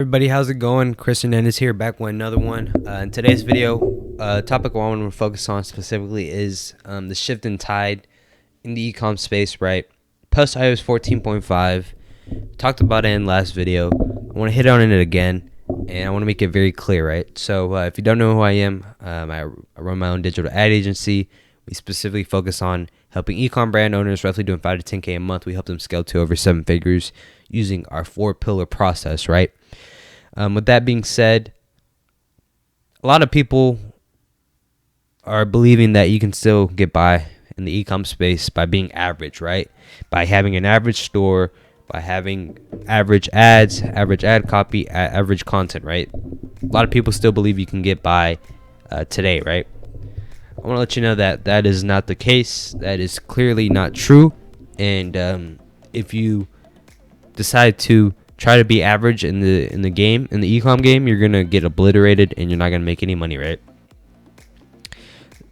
Everybody, how's it going? Chris Hernandez here, back with another one. In today's video, topic I want to focus on specifically is the shift in tide in the ecom space, right? Post iOS 14.5, talked about it in last video. I want to hit on it again, and I want to make it very clear, right? So if you don't know who I am, I run my own digital ad agency. We specifically focus on helping ecom brand owners, roughly doing 5 to 10K a month. We help them scale to over 7 figures using our 4-pillar process, right? With that being said, a lot of people are believing that you can still get by in the ecom space by being average, right? By having an average store, by having average ads, average ad copy, average content, right? A lot of people still believe you can get by today, right? I want to let you know that that is not the case. That is clearly not true. And if you decide to try to be average in the ecom game, you're gonna get obliterated and you're not gonna make any money, right?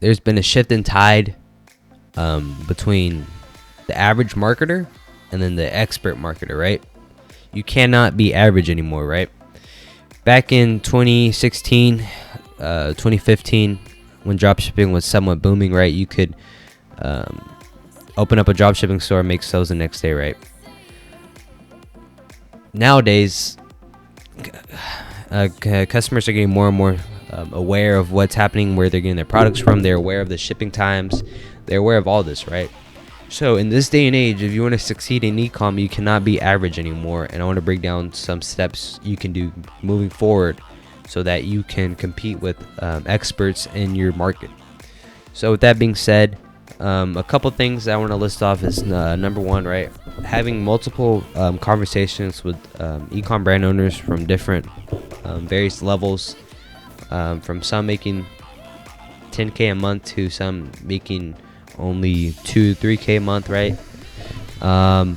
There's been a shift in tide between the average marketer and then the expert marketer, right? You cannot be average anymore, right? Back in 2016, 2015, when dropshipping was somewhat booming, right? You could open up a dropshipping store and make sales the next day, right? Nowadays, customers are getting more and more aware of what's happening, where they're getting their products from. They're aware of the shipping times. They're aware of all this, right? So in this day and age, if you want to succeed in ecom, you cannot be average anymore. And I want to break down some steps you can do moving forward so that you can compete with experts in your market. So with that being said, a couple things I want to list off is number one, right? Having multiple conversations with ecom brand owners from different various levels, from some making 10K a month to some making only 2-3K a month, right? I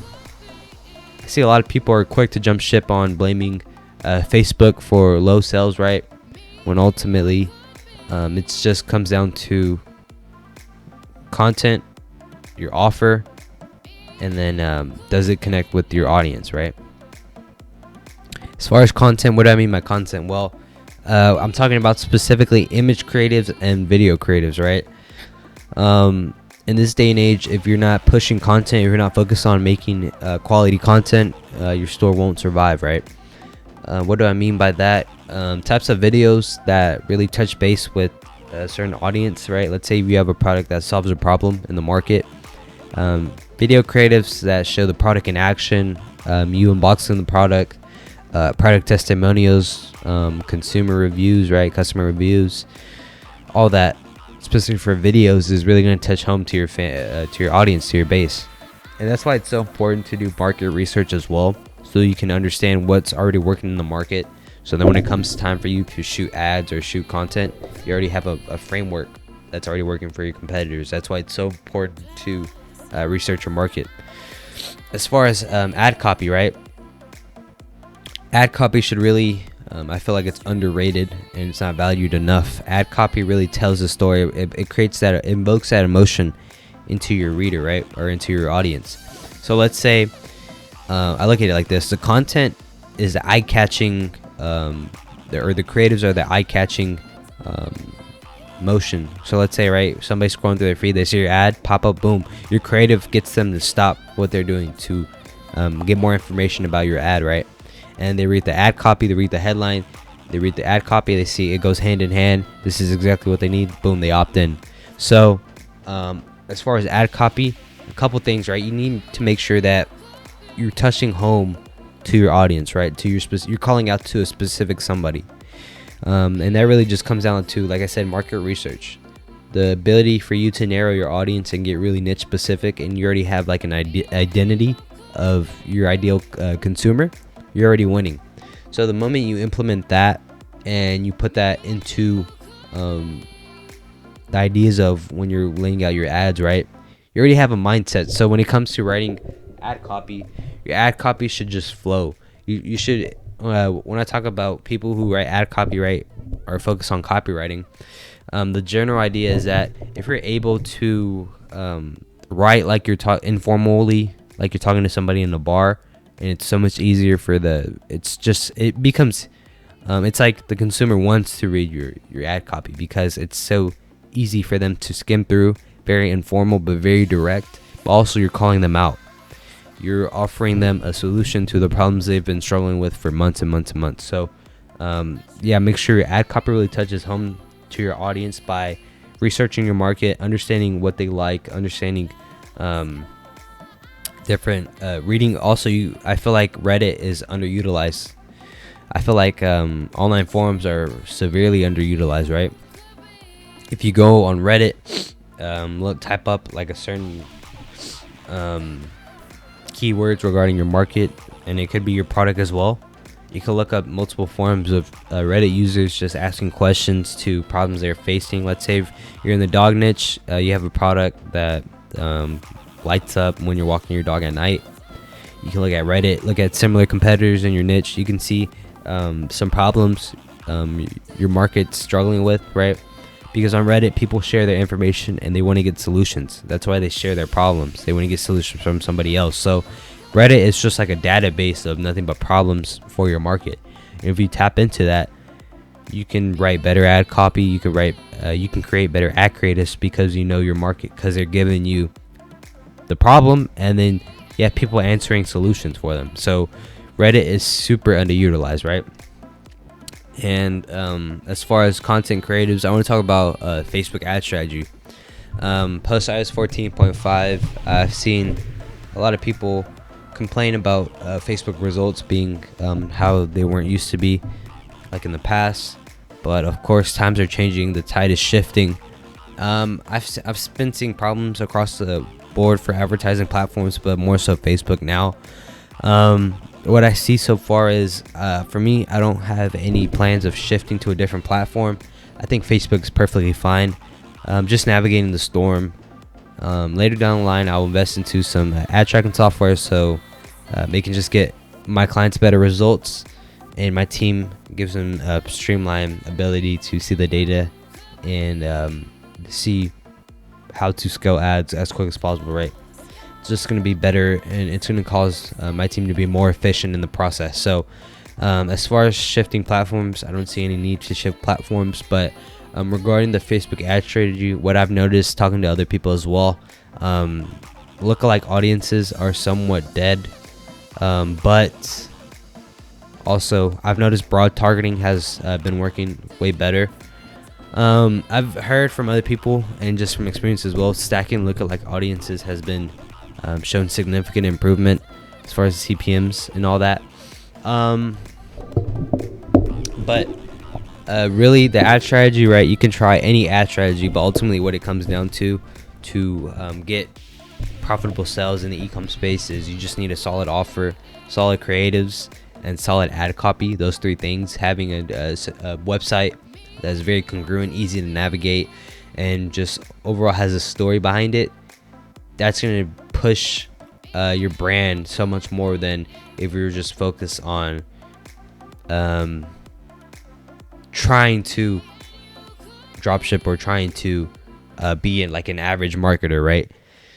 see a lot of people are quick to jump ship on blaming Facebook for low sales, right? When ultimately it just comes down to content, your offer, and then does it connect with your audience, right? As far as content, what do I mean by content? Well, I'm talking about specifically image creatives and video creatives, right? In this day and age, if you're not pushing content, if you're not focused on making quality content, your store won't survive, right? What do I mean by that? Types of videos that really touch base with a certain audience, right? Let's say you have a product that solves a problem in the market. Video creatives that show the product in action, you unboxing the product, product testimonials, consumer reviews, right? Customer reviews, all that specifically for videos is really going to touch home to your audience, to your base. And that's why it's so important to do market research as well, so you can understand what's already working in the market. So then when it comes time for you to shoot ads or shoot content, you already have a framework that's already working for your competitors. That's why it's so important to research your market. As far as ad copy, right? Ad copy should really, I feel like it's underrated and it's not valued enough. Ad copy really tells the story. It creates that, it invokes that emotion into your reader, right? Or into your audience. So let's say, I look at it like this. The content is the eye-catching, or the creatives are the eye-catching motion. So let's say, right, somebody's scrolling through their feed, they see your ad pop up, boom, your creative gets them to stop what they're doing to get more information about your ad, right? And they read the ad copy, they read the headline, they read the ad copy, they see it goes hand in hand, this is exactly what they need, boom, they opt in. So as far as ad copy, a couple things, right? You need to make sure that you're touching home to your audience, right? To your you're calling out to a specific somebody, and that really just comes down to, like I said, market research, the ability for you to narrow your audience and get really niche specific, and you already have like an identity of your ideal consumer. You're already winning. So the moment you implement that and you put that into the ideas of when you're laying out your ads, right, you already have a mindset. So when it comes to writing ad copy, your ad copy should just flow. You should, when I talk about people who write ad copy, right, or focus on copywriting, the general idea is that if you're able to write like you're informally, like you're talking to somebody in a bar, and it's so much easier for it becomes it's like the consumer wants to read your ad copy because it's so easy for them to skim through, very informal but very direct, but also you're calling them out. You're offering them a solution to the problems they've been struggling with for months and months and months. So yeah, make sure your ad copy really touches home to your audience by researching your market, understanding what they like, understanding different reading. Also, I feel like Reddit is underutilized. I feel like online forums are severely underutilized, right? If you go on Reddit, type up like a certain keywords regarding your market, and it could be your product as well. You can look up multiple forums of Reddit users just asking questions to problems they're facing. Let's say if you're in the dog niche, you have a product that lights up when you're walking your dog at night. You can look at Reddit, look at similar competitors in your niche. You can see some problems your market's struggling with, right? Because on Reddit, people share their information and they want to get solutions. That's why they share their problems. They want to get solutions from somebody else. So Reddit is just like a database of nothing but problems for your market. And if you tap into that, you can write better ad copy. You can create better ad creatives because you know your market, because they're giving you the problem and then you have people answering solutions for them. So Reddit is super underutilized, right? And as far as content creatives, I want to talk about Facebook ad strategy. Post iOS 14.5, I've seen a lot of people complain about Facebook results being how they weren't used to be like in the past, but of course times are changing, the tide is shifting. I've been seeing problems across the board for advertising platforms, but more so Facebook now. What I see so far is for me, I don't have any plans of shifting to a different platform. I think Facebook is perfectly fine. Just navigating the storm. Later down the line, I'll invest into some ad tracking software so they can just get my clients better results, and my team gives them a streamlined ability to see the data and see how to scale ads as quick as possible, right? It's just going to be better, and it's going to cause my team to be more efficient in the process. So as far as shifting platforms, I don't see any need to shift platforms. But regarding the Facebook ad strategy, what I've noticed talking to other people as well, lookalike audiences are somewhat dead, but also I've noticed broad targeting has been working way better. I've heard from other people and just from experience as well, stacking lookalike audiences has been shown significant improvement as far as CPMs and all that. But really the ad strategy, right? You can try any ad strategy, but ultimately what it comes down to get profitable sales in the ecom space is you just need a solid offer, solid creatives, and solid ad copy. Those three things, having a website that's very congruent, easy to navigate, and just overall has a story behind it, that's going to push your brand so much more than if you're just focused on trying to dropship or trying to be in like an average marketer, right?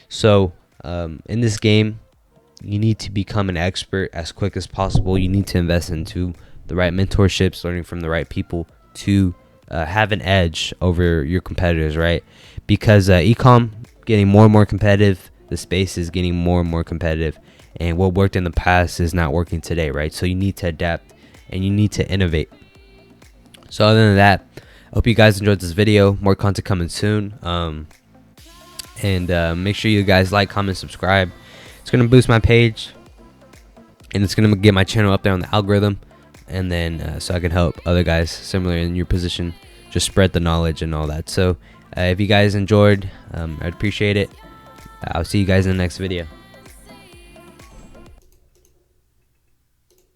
So in this game, you need to become an expert as quick as possible. You need to invest into the right mentorships, learning from the right people to have an edge over your competitors, right? Because ecom getting more and more competitive, the space is getting more and more competitive, and what worked in the past is not working today, right? So you need to adapt and you need to innovate. So other than that, I hope you guys enjoyed this video. More content coming soon. And make sure you guys like, comment, subscribe. It's gonna boost my page, and it's gonna get my channel up there on the algorithm, and then so I can help other guys similar in your position just spread the knowledge and all that. So if you guys enjoyed, I'd appreciate it. I'll see you guys in the next video.